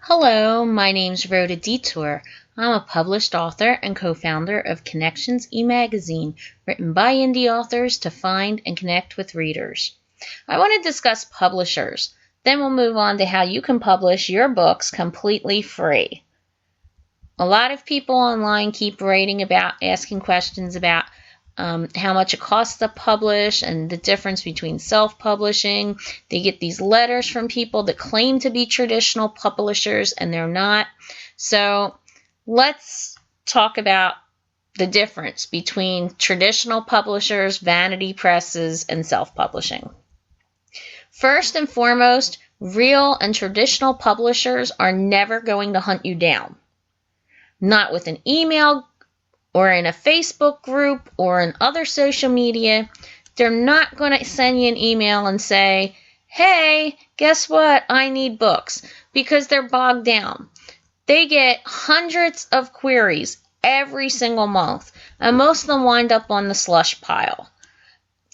Hello, my name's Rhoda Detour. I'm a published author and co-founder of Connections e-magazine, written by indie authors to find and connect with readers. I want to discuss publishers. Then we'll move on to how you can publish your books completely free. A lot of people online keep writing about, asking questions about how much it costs to publish and the difference between self-publishing. They get these letters from people that claim to be traditional publishers and they're not. So let's talk about the difference between traditional publishers, vanity presses, and self-publishing. First and foremost, real and traditional publishers are never going to hunt you down. Not with an email or in a Facebook group or in other social media. They're not going to send you an email and say, hey, guess what? I need books, because they're bogged down. They get hundreds of queries every single month, and most of them wind up on the slush pile.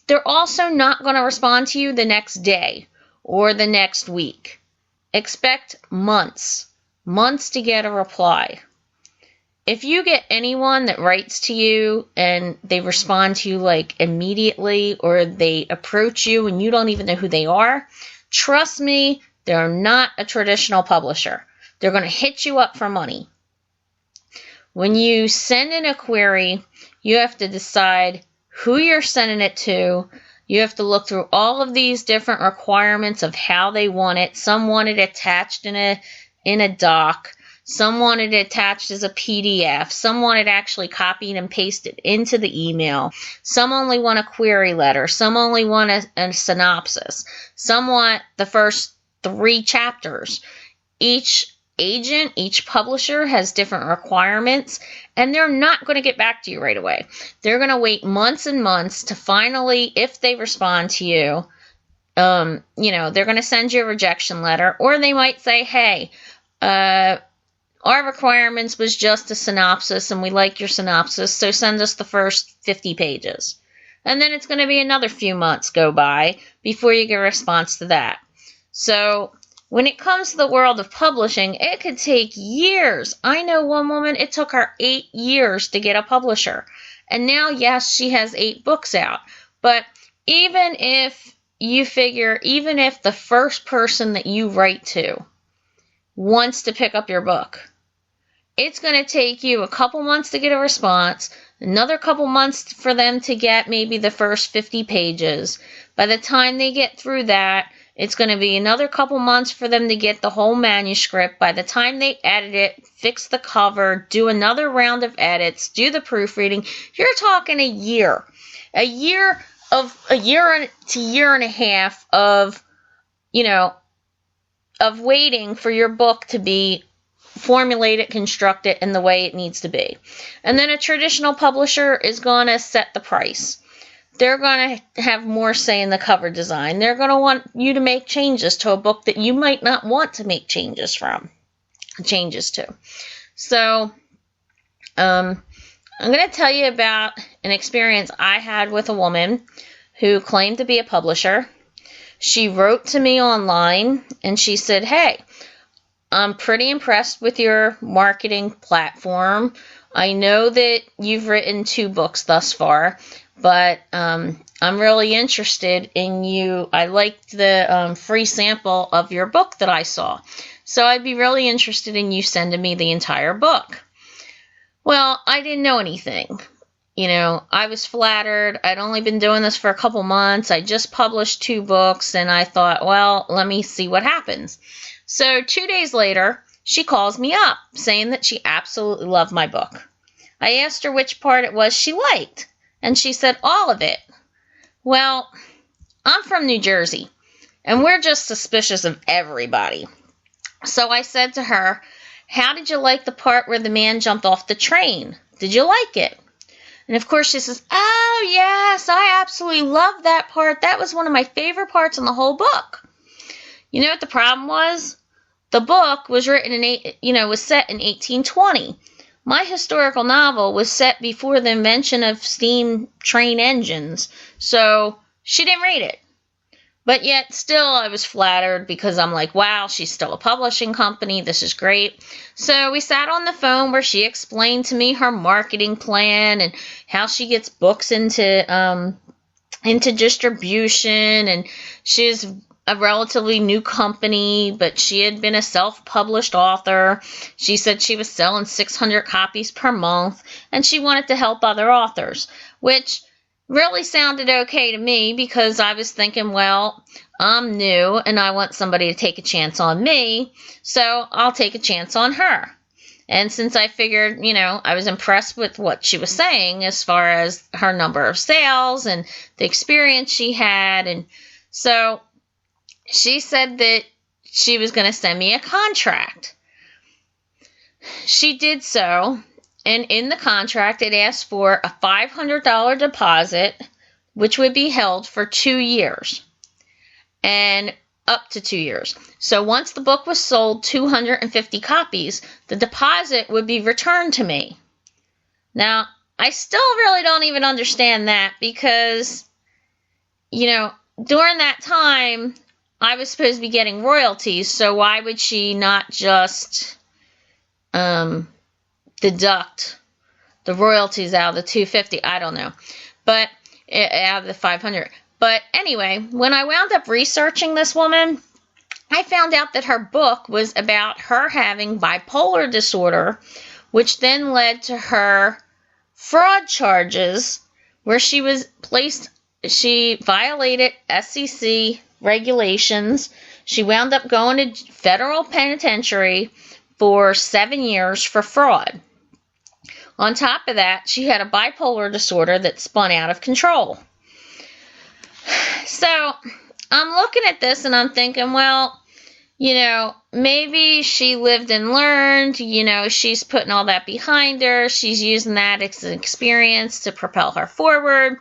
They're also not going to respond to you the next day or the next week. Expect months to get a reply. If you get anyone that writes to you and they respond to you like immediately, or they approach you and you don't even know who they are, trust me, they're not a traditional publisher. They're going to hit you up for money. When you send in a query, you have to decide who you're sending it to. You have to look through all of these different requirements of how they want it. Some want it attached in a doc. Some want it attached as a PDF. Some want it actually copied and pasted into the email. Some only want a query letter. Some only want a synopsis. Some want the first 3 chapters. Each agent, each publisher has different requirements, and they're not going to get back to you right away. They're going to wait months and months to finally, if they respond to you, they're going to send you a rejection letter, or they might say, hey, our requirements was just a synopsis, and we like your synopsis, so send us the first 50 pages. And then it's going to be another few months go by before you get a response to that. So when it comes to the world of publishing, it could take years. I know one woman, it took her 8 years to get a publisher. And now, yes, she has 8 books out. But even if the first person that you write to wants to pick up your book, it's going to take you a couple months to get a response, another couple months for them to get maybe the first 50 pages. By the time they get through that, it's going to be another couple months for them to get the whole manuscript. By the time they edit it, fix the cover, do another round of edits, do the proofreading, you're talking a year. A year to year and a half of waiting for your book to be formulated, constructed in the way it needs to be. And then a traditional publisher is going to set the price. They're going to have more say in the cover design. They're going to want you to make changes to a book that you might not want to make changes to. So, I'm going to tell you about an experience I had with a woman who claimed to be a publisher. She wrote to me online and she said, hey, I'm pretty impressed with your marketing platform. I know that you've written 2 books thus far, but I'm really interested in you. I liked the free sample of your book that I saw. So I'd be really interested in you sending me the entire book. Well, I didn't know anything. I was flattered. I'd only been doing this for a couple months. I just published 2 books, and I thought, well, let me see what happens. So 2 days later, she calls me up saying that she absolutely loved my book. I asked her which part it was she liked, and she said all of it. Well, I'm from New Jersey, and we're just suspicious of everybody. So I said to her, how did you like the part where the man jumped off the train? Did you like it? And of course she says, oh yes, I absolutely love that part. That was one of my favorite parts in the whole book. You know what the problem was? The book was written was set in 1820. My historical novel was set before the invention of steam train engines, so she didn't read it. But yet still I was flattered because I'm like, wow, she's still a publishing company. This is great. So we sat on the phone where she explained to me her marketing plan and how she gets books into distribution, and she's a relatively new company, but she had been a self-published author. She said she was selling 600 copies per month, and she wanted to help other authors, which really sounded okay to me because I was thinking, well, I'm new and I want somebody to take a chance on me, so I'll take a chance on her. And since I figured, I was impressed with what she was saying as far as her number of sales and the experience she had, and so she said that she was going to send me a contract. She did so. And in the contract, it asked for a $500 deposit, which would be held for 2 years, and up to 2 years. So once the book was sold 250 copies, the deposit would be returned to me. Now, I still really don't even understand that because, during that time, I was supposed to be getting royalties, so why would she not just deduct the royalties out of the 250? I don't know, but out of the 500. But anyway, when I wound up researching this woman, I found out that her book was about her having bipolar disorder, which then led to her fraud charges where she violated SEC regulations. She wound up going to federal penitentiary for 7 years for fraud. On top of that, she had a bipolar disorder that spun out of control. So I'm looking at this and I'm thinking, well, maybe she lived and learned, she's putting all that behind her. She's using that as an experience to propel her forward.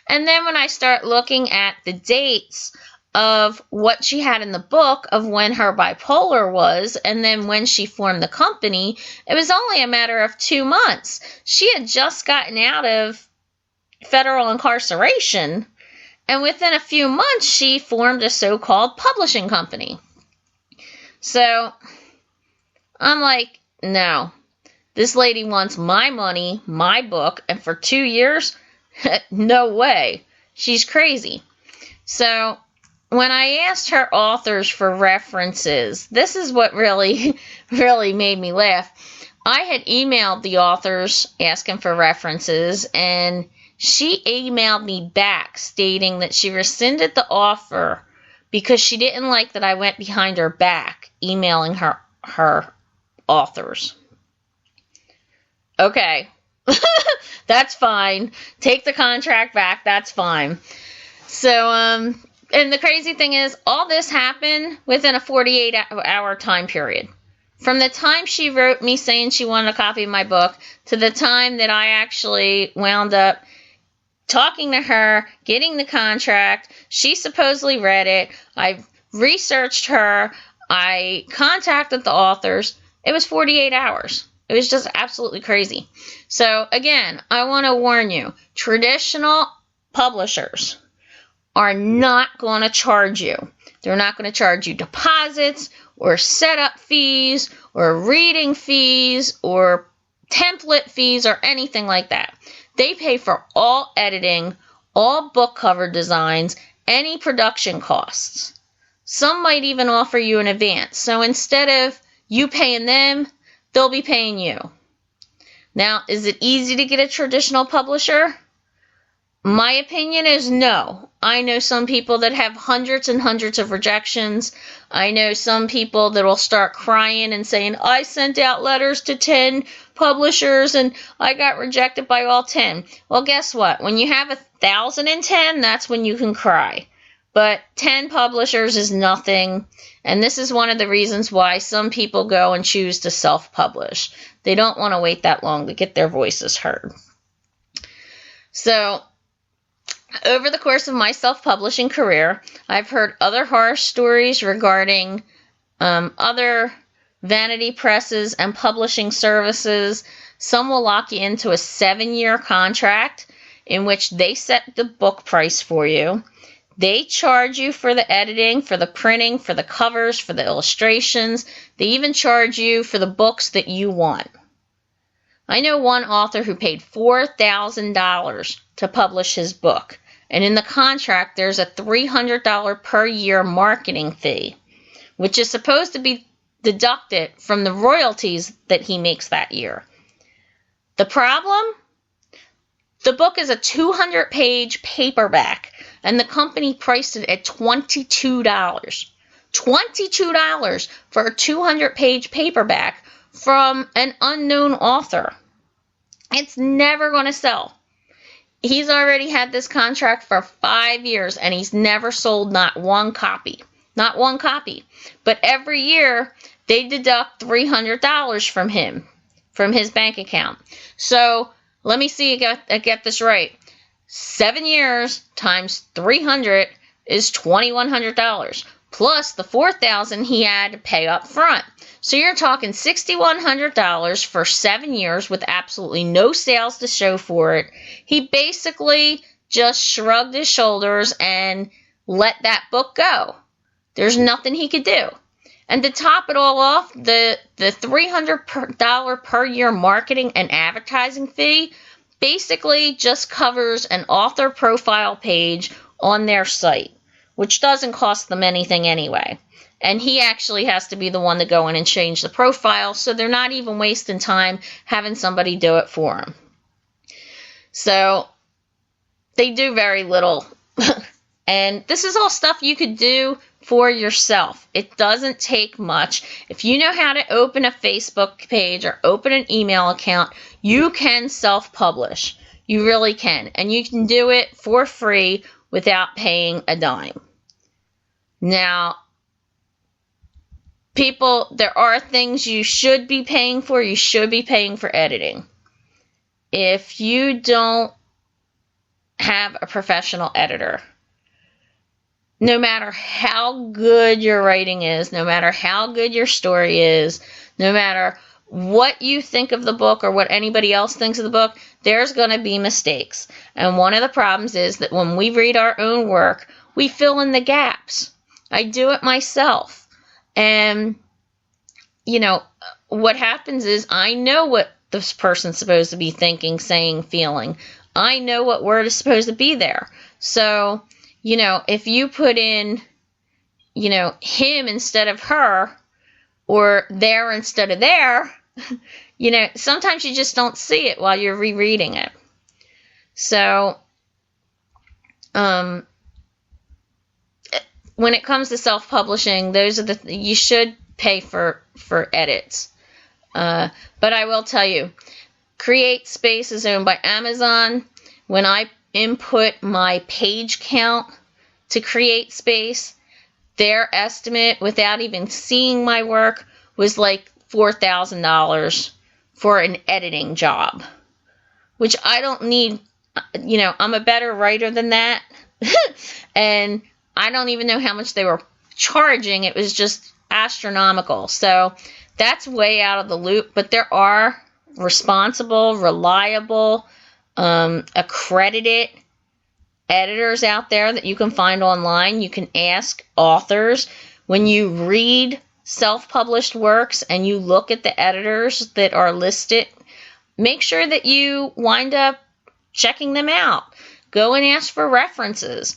And then when I start looking at the dates of what she had in the book of when her bipolar was, and then when she formed the company, it was only a matter of 2 months. She had just gotten out of federal incarceration, and within a few months, she formed a so-called publishing company. So I'm like, no, this lady wants my money, my book, and for 2 years? No way. She's crazy. So when I asked her authors for references, this is what really made me laugh. I had emailed the authors asking for references, and she emailed me back stating that she rescinded the offer because she didn't like that I went behind her back emailing her authors. Okay, that's fine. Take the contract back. That's fine. So, and the crazy thing is, all this happened within a 48-hour time period. From the time she wrote me saying she wanted a copy of my book to the time that I actually wound up talking to her, getting the contract, she supposedly read it, I researched her, I contacted the authors, it was 48 hours. It was just absolutely crazy. So again, I want to warn you, traditional publishers are not going to charge you. They're not going to charge you deposits or setup fees or reading fees or template fees or anything like that. They pay for all editing, all book cover designs, any production costs. Some might even offer you an advance. So instead of you paying them, they'll be paying you. Now, is it easy to get a traditional publisher? My opinion is no. I know some people that have hundreds and hundreds of rejections. I know some people that will start crying and saying, I sent out letters to 10 publishers and I got rejected by all 10. Well, guess what? When you have 1,010, that's when you can cry. But 10 publishers is nothing. And this is one of the reasons why some people go and choose to self-publish. They don't want to wait that long to get their voices heard. So, over the course of my self-publishing career, I've heard other horror stories regarding other vanity presses and publishing services. Some will lock you into a 7-year contract in which they set the book price for you. They charge you for the editing, for the printing, for the covers, for the illustrations. They even charge you for the books that you want. I know one author who paid $4,000 to publish his book. And in the contract, there's a $300 per year marketing fee, which is supposed to be deducted from the royalties that he makes that year. The problem? The book is a 200-page paperback, and the company priced it at $22. $22 for a 200-page paperback from an unknown author. It's never going to sell. He's already had this contract for 5 years, and he's never sold not one copy. Not one copy. But every year, they deduct $300 from him, from his bank account. So, let me see I get this right. 7 years times 300 is $2,100, plus the $4,000 he had to pay up front. So you're talking $6,100 for 7 years with absolutely no sales to show for it. He basically just shrugged his shoulders and let that book go. There's nothing he could do. And to top it all off, the $300 per year marketing and advertising fee basically just covers an author profile page on their site, which doesn't cost them anything anyway. And he actually has to be the one to go in and change the profile, so they're not even wasting time having somebody do it for them. So they do very little. And this is all stuff you could do for yourself. It doesn't take much. If you know how to open a Facebook page or open an email account, you can self-publish. You really can. And you can do it for free without paying a dime. Now, people, there are things you should be paying for. You should be paying for editing. If you don't have a professional editor, no matter how good your writing is, no matter how good your story is, no matter what you think of the book or what anybody else thinks of the book, there's going to be mistakes. And one of the problems is that when we read our own work, we fill in the gaps. I do it myself. And, what happens is I know what this person's supposed to be thinking, saying, feeling. I know what word is supposed to be there. So, if you put in, him instead of her, or there instead of there, sometimes you just don't see it while you're rereading it. So, when it comes to self-publishing, those are you should pay for edits. But I will tell you, Create Space is owned by Amazon. When I input my page count to Create Space, their estimate, without even seeing my work, was like $4,000 for an editing job, which I don't need. I'm a better writer than that. And I don't even know how much they were charging. It was just astronomical. So that's way out of the loop. But there are responsible, reliable, accredited editors out there that you can find online. You can ask authors. When you read self-published works and you look at the editors that are listed, make sure that you wind up checking them out. Go and ask for references.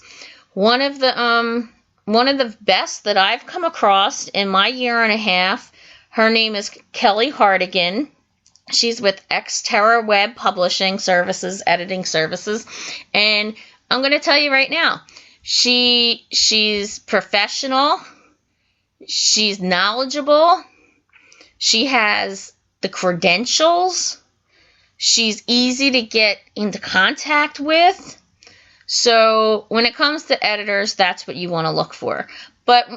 One of the best that I've come across in my year and a half, her name is Kelly Hartigan. She's with Xterra Web Publishing Services, Editing Services, and I'm going to tell you right now, she's professional, she's knowledgeable, she has the credentials, she's easy to get into contact with. So when it comes to editors, that's what you want to look for. But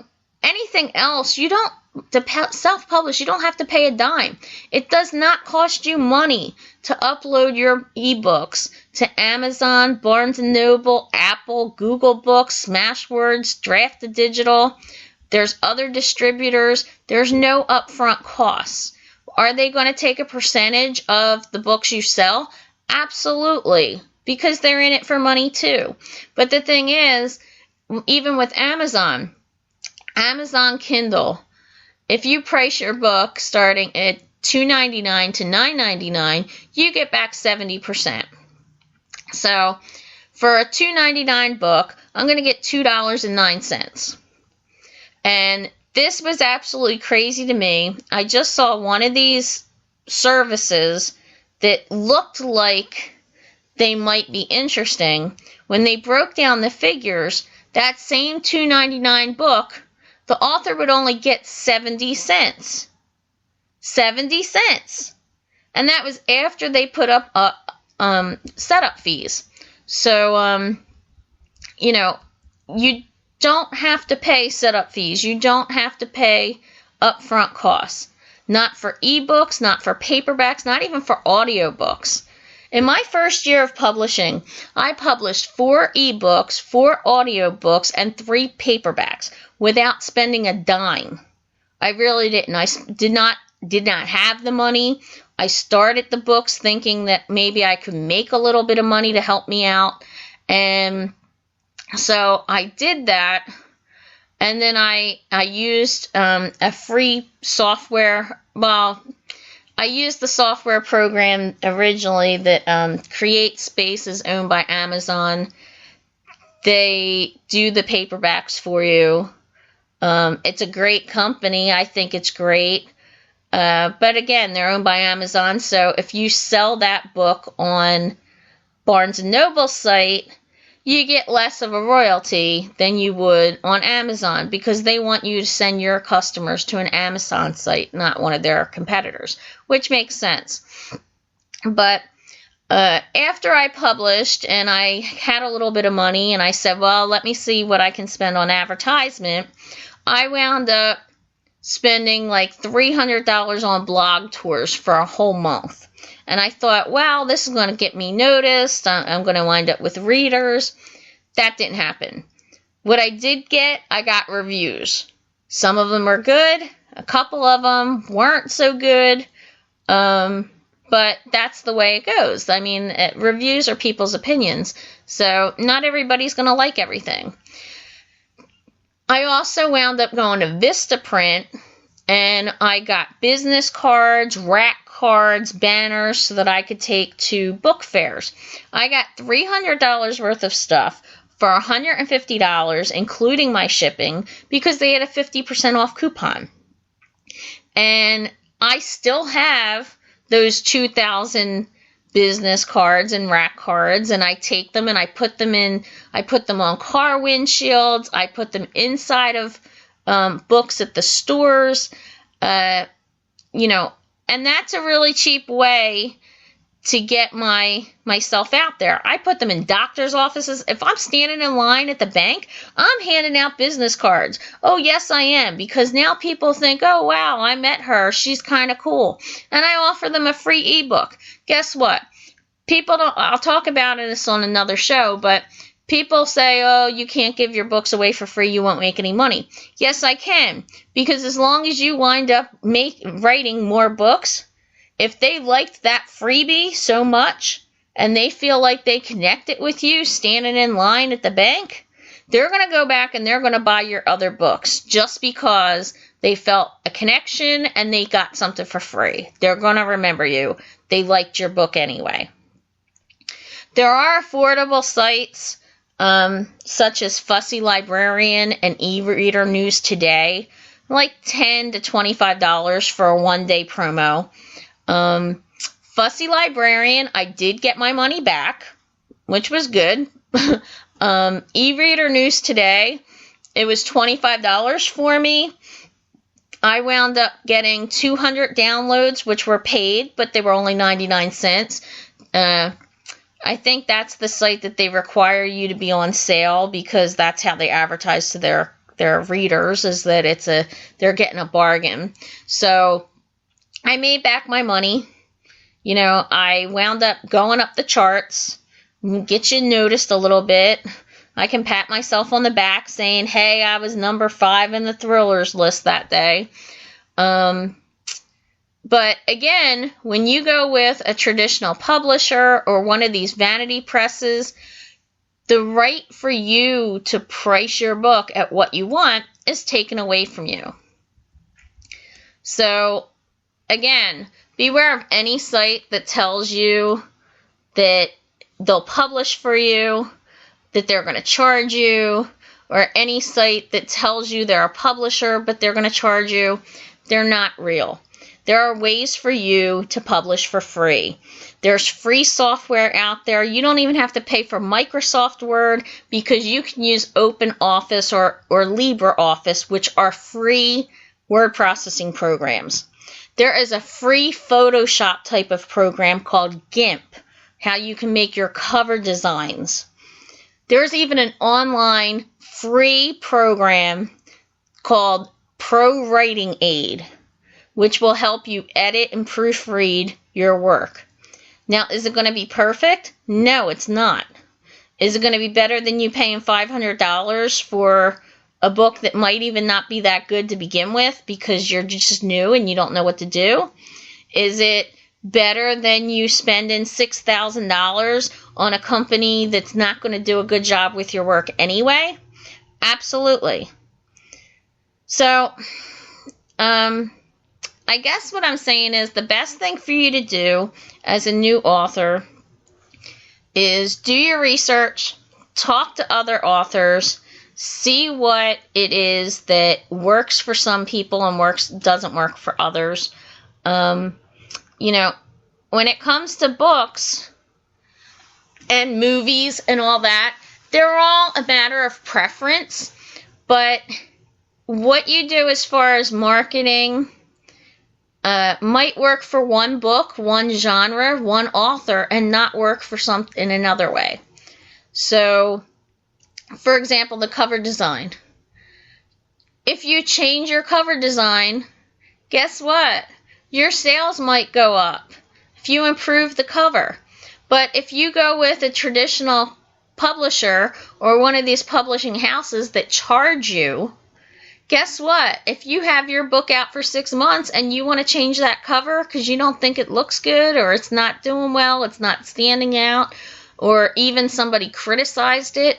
anything else, you don't, to self-publish, you don't have to pay a dime. It does not cost you money to upload your ebooks to Amazon, Barnes & Noble, Apple, Google Books, Smashwords, Draft2Digital. There's other distributors. There's no upfront costs. Are they going to take a percentage of the books you sell? Absolutely, because they're in it for money too. But the thing is, even with Amazon Kindle, if you price your book starting at $2.99 to $9.99, you get back 70%. So for a $2.99 book, I'm going to get $2.09. And this was absolutely crazy to me. I just saw one of these services that looked like they might be interesting. When they broke down the figures, that same $2.99 book, the author would only get 70 cents. 70 cents. And that was after they put up setup fees. So, you don't have to pay setup fees. You don't have to pay upfront costs. Not for ebooks, not for paperbacks, not even for audiobooks. In my first year of publishing, I published 4 ebooks, 4 audiobooks, and 3 paperbacks without spending a dime. I really didn't. I did not have the money. I started the books thinking that maybe I could make a little bit of money to help me out. And so I did that. And then I used a free software. Well, I used the software program originally that CreateSpace is owned by Amazon. They do the paperbacks for you. It's a great company. I think it's great. But again, they're owned by Amazon. So if you sell that book on Barnes & Noble's site, you get less of a royalty than you would on Amazon because they want you to send your customers to an Amazon site, not one of their competitors, which makes sense. But after I published and I had a little bit of money and I said, well, let me see what I can spend on advertisement, I wound up spending like $300 on blog tours for a whole month. And I thought, wow, this is going to get me noticed. I'm going to wind up with readers. That didn't happen. What I did get, I got reviews. Some of them were good. A couple of them weren't so good. But that's the way it goes. I mean, reviews are people's opinions. So not everybody's going to like everything. I also wound up going to Vistaprint, and I got business cards, rack cards, banners so that I could take to book fairs. I got $300 worth of stuff for $150, including my shipping, because they had a 50% off coupon. And I still have those 2,000 business cards and rack cards, and I take them and I put them on car windshields, I put them inside of books at the stores, and that's a really cheap way to get myself out there. I put them in doctor's offices. If I'm standing in line at the bank, I'm handing out business cards. Oh, yes, I am, because now people think, oh, wow, I met her. She's kind of cool. And I offer them a free ebook. Guess what? I'll talk about this on another show, but people say, oh, you can't give your books away for free, you won't make any money. Yes, I can, because as long as you wind up writing more books, if they liked that freebie so much and they feel like they connected with you standing in line at the bank, they're going to go back and they're going to buy your other books just because they felt a connection and they got something for free. They're going to remember you. They liked your book anyway. There are affordable sites such as Fussy Librarian and e-reader News Today, like $10 to $25 for a one-day promo. Fussy Librarian, I did get my money back, which was good. E-reader News Today, it was $25 for me. I wound up getting 200 downloads, which were paid, but they were only 99 cents. I think that's the site that they require you to be on sale because that's how they advertise to their readers, is that they're getting a bargain. So I made back my money. I wound up going up the charts, get you noticed a little bit. I can pat myself on the back saying, hey, I was number 5 in the thrillers list that day. But again, when you go with a traditional publisher or one of these vanity presses, the right for you to price your book at what you want is taken away from you. So, again, beware of any site that tells you that they'll publish for you, that they're going to charge you, or any site that tells you they're a publisher but they're going to charge you. They're not real. There are ways for you to publish for free. There's free software out there. You don't even have to pay for Microsoft Word because you can use OpenOffice or LibreOffice, which are free word processing programs. There is a free Photoshop type of program called GIMP, how you can make your cover designs. There's even an online free program called Pro Writing Aid, which will help you edit and proofread your work. Now, is it going to be perfect? No, it's not. Is it going to be better than you paying $500 for a book that might even not be that good to begin with because you're just new and you don't know what to do? Is it better than you spending $6,000 on a company that's not going to do a good job with your work anyway? Absolutely. So, I guess what I'm saying is the best thing for you to do as a new author is do your research, talk to other authors, see what it is that works for some people and doesn't work for others. When it comes to books and movies and all that, they're all a matter of preference, but what you do as far as marketing might work for one book, one genre, one author, and not work for something in another way. So, for example, the cover design. If you change your cover design, guess what? Your sales might go up if you improve the cover. But if you go with a traditional publisher or one of these publishing houses that charge you, guess what? If you have your book out for 6 months and you want to change that cover because you don't think it looks good or it's not doing well, it's not standing out, or even somebody criticized it,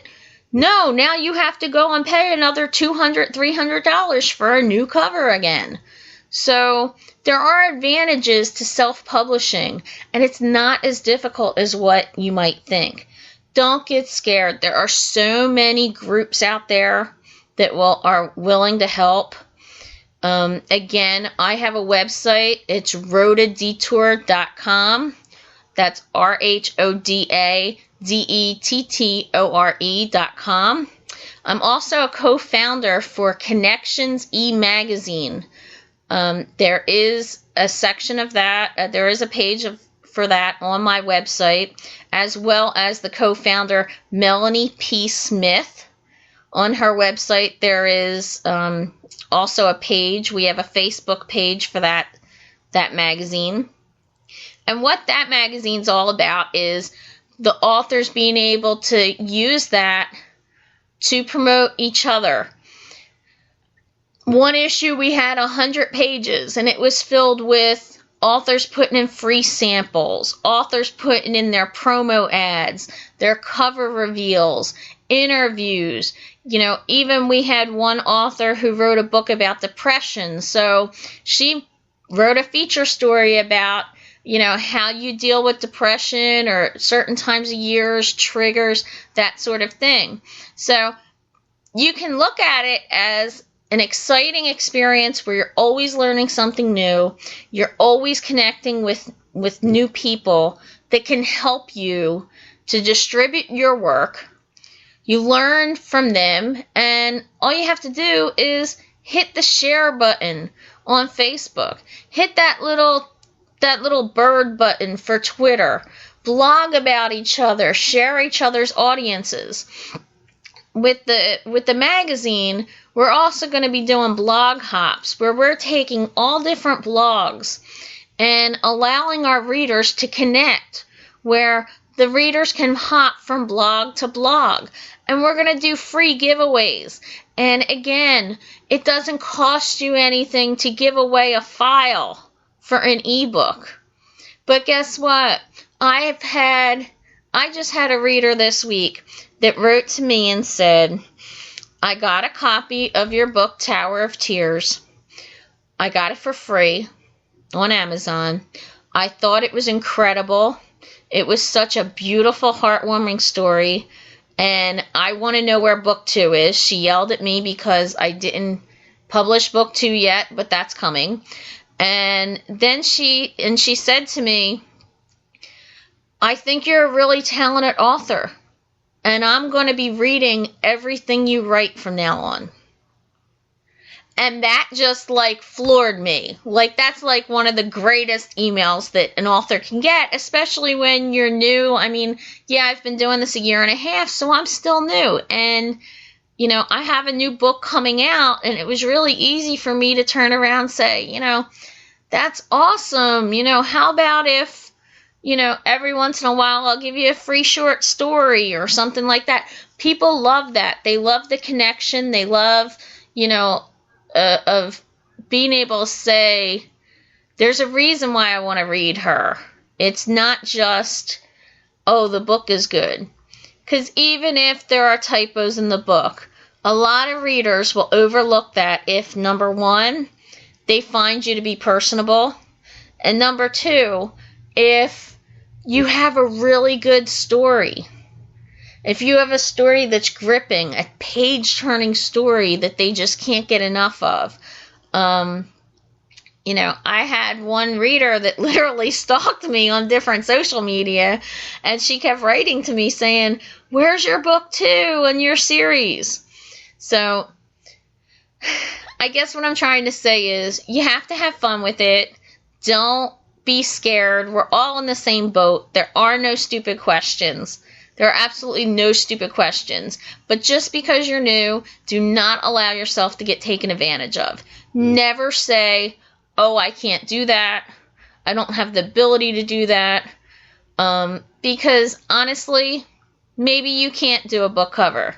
no, now you have to go and pay another $200, $300 for a new cover again. So there are advantages to self-publishing, and it's not as difficult as what you might think. Don't get scared. There are so many groups out there that are willing to help. Again, I have a website. It's rhodadetour.com. That's RHODADETTORE.com. I'm also a co-founder for Connections e-magazine. There is a section of that. There is a page for that on my website, as well as the co-founder Melanie P. Smith. On her website, there is also a page. We have a Facebook page for that magazine. And what that magazine's all about is the authors being able to use that to promote each other. One issue, we had 100 pages, and it was filled with authors putting in free samples, authors putting in their promo ads, their cover reveals, interviews. Even we had one author who wrote a book about depression. So she wrote a feature story about, how you deal with depression or certain times of years, triggers, that sort of thing. So you can look at it as an exciting experience where you're always learning something new. You're always connecting with new people that can help you to distribute your work. You learn from them, and all you have to do is hit the share button on Facebook. Hit that little bird button for Twitter. Blog about each other. Share each other's audiences. With the magazine, we're also going to be doing blog hops where we're taking all different blogs and allowing our readers to connect, where the readers can hop from blog to blog. And we're going to do free giveaways. And again, it doesn't cost you anything to give away a file for an ebook. But guess what? I've had I just had a reader this week that wrote to me and said, I got a copy of your book, Tower of Tears. I got it for free on Amazon. I thought it was incredible. It was such a beautiful, heartwarming story, and I want to know where book 2 is. She yelled at me because I didn't publish book 2 yet, but that's coming. And then she said to me, I think you're a really talented author, and I'm going to be reading everything you write from now on. And that just like floored me. Like, that's like one of the greatest emails that an author can get, especially when you're new. I mean, yeah, I've been doing this a year and a half, so I'm still new. And, you know, I have a new book coming out, and it was really easy for me to turn around and say, you know, that's awesome. You know, how about if, you know, every once in a while I'll give you a free short story or something like that. People love that. They love the connection. They love, you know, of being able to say, there's a reason why I want to read her. It's not just, oh, the book is good. Because even if there are typos in the book, a lot of readers will overlook that if, number one, they find you to be personable, and number two, if you have a really good story. If you have a story that's gripping, a page-turning story that they just can't get enough of. You know, I had one reader that literally stalked me on different social media, and she kept writing to me saying, where's your book 2 and your series? So, I guess what I'm trying to say is, you have to have fun with it. Don't be scared. We're all in the same boat. There are no stupid questions. There are absolutely no stupid questions. But just because you're new, do not allow yourself to get taken advantage of. Never say, oh, I can't do that. I don't have the ability to do that. Because honestly, maybe you can't do a book cover.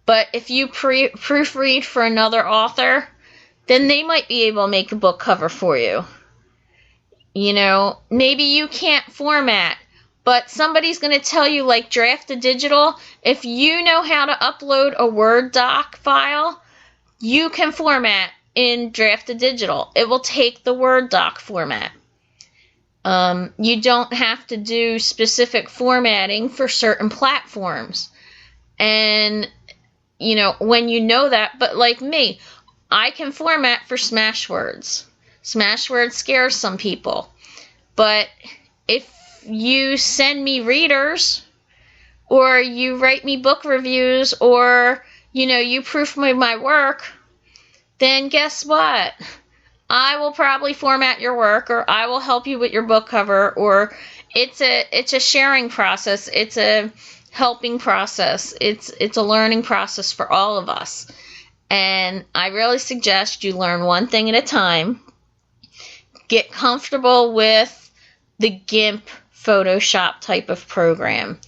But if you proofread for another author, then they might be able to make a book cover for you. You know, maybe you can't format, but somebody's going to tell you, like Draft to Digital, if you know how to upload a Word doc file, you can format in Draft to Digital. It will take the Word doc format. You don't have to do specific formatting for certain platforms. And, you know, when you know that, but like me, I can format for Smashwords. Smashwords scares some people. But if you send me readers, or you write me book reviews, or, you know, you proofread my work, then guess what? I will probably format your work, or I will help you with your book cover, or it's a sharing process. It's a helping process. It's a learning process for all of us. And I really suggest you learn one thing at a time. Get comfortable with the GIMP Photoshop type of program.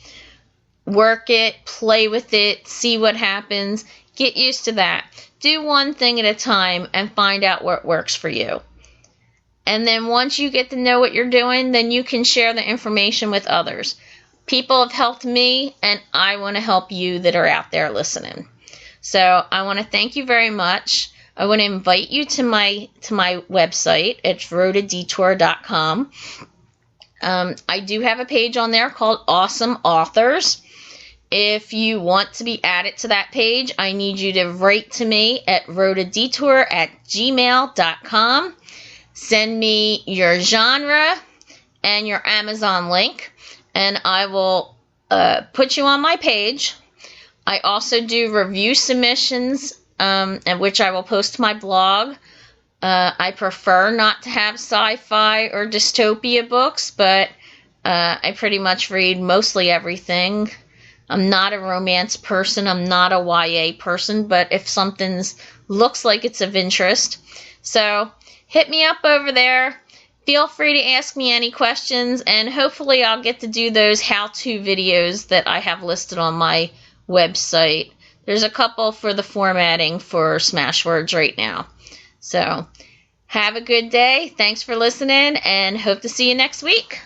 Work it, play with it, see what happens. Get used to that. Do one thing at a time and find out what works for you. And then once you get to know what you're doing, then you can share the information with others. People have helped me, and I want to help you that are out there listening. So I want to thank you very much. I want to invite you to my website. It's roadadetour.com. I do have a page on there called Awesome Authors. If you want to be added to that page, I need you to write to me at roadadetour@gmail.com. Send me your genre and your Amazon link, and I will put you on my page. I also do review submissions, and which I will post to my blog. I prefer not to have sci-fi or dystopia books, but I pretty much read mostly everything. I'm not a romance person. I'm not a YA person, but if something looks like it's of interest. So hit me up over there. Feel free to ask me any questions, and hopefully I'll get to do those how-to videos that I have listed on my website. There's a couple for the formatting for Smashwords right now. So have a good day. Thanks for listening, and hope to see you next week.